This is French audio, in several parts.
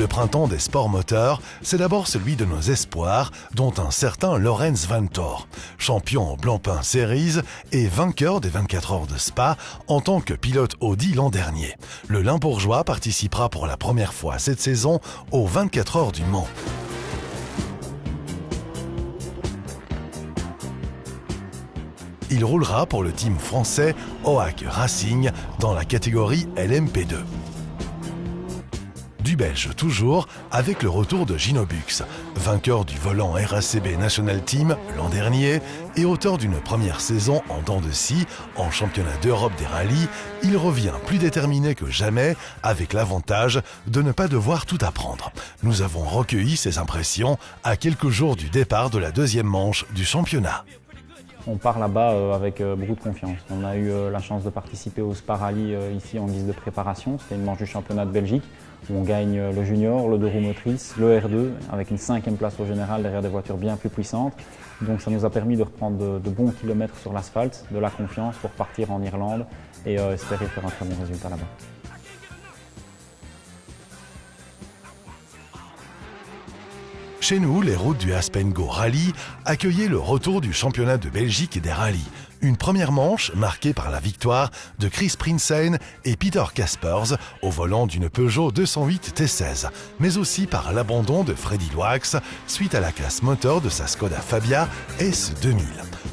Le printemps des sports moteurs, c'est d'abord celui de nos espoirs, dont un certain Laurens Vanthoor, champion en Blancpain Series et vainqueur des 24 heures de Spa en tant que pilote Audi l'an dernier. Le Limbourgeois participera pour la première fois cette saison aux 24 heures du Mans. Il roulera pour le team français OAK Racing dans la catégorie LMP2. Du Belge toujours, avec le retour de Gino Bux, vainqueur du volant RACB National Team l'an dernier et auteur d'une première saison en dents de scie en championnat d'Europe des rallyes, il revient plus déterminé que jamais avec l'avantage de ne pas devoir tout apprendre. Nous avons recueilli ses impressions à quelques jours du départ de la deuxième manche du championnat. On part là-bas avec beaucoup de confiance. On a eu la chance de participer au Spa Rally ici en guise de préparation. C'était une manche du championnat de Belgique où on gagne le junior, le 2 roues motrices, le R2 avec une 5e place au général derrière des voitures bien plus puissantes. Donc ça nous a permis de reprendre de bons kilomètres sur l'asphalte, de la confiance pour partir en Irlande et espérer faire un très bon résultat là-bas. Chez nous, les routes du Aspen Go Rally accueillaient le retour du championnat de Belgique et des rallyes. Une première manche marquée par la victoire de Chris Prinsen et Peter Kaspers au volant d'une Peugeot 208 T16, mais aussi par l'abandon de Freddy Loax suite à la casse moteur de sa Skoda Fabia S2000.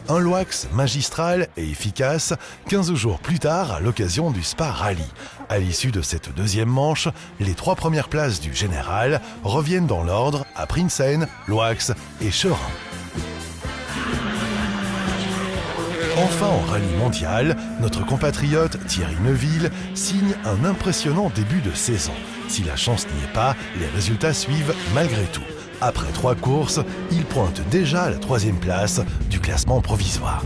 Un Loax magistral et efficace 15 jours plus tard à l'occasion du Spa Rally. À l'issue de cette deuxième manche, les 3 premières places du général reviennent dans l'ordre à Prinsen, Loax et Cherin. Enfin en rallye mondial, notre compatriote Thierry Neuville signe un impressionnant début de saison. Si la chance n'y est pas, les résultats suivent malgré tout. Après 3 courses, il pointe déjà à la 3e place du classement provisoire.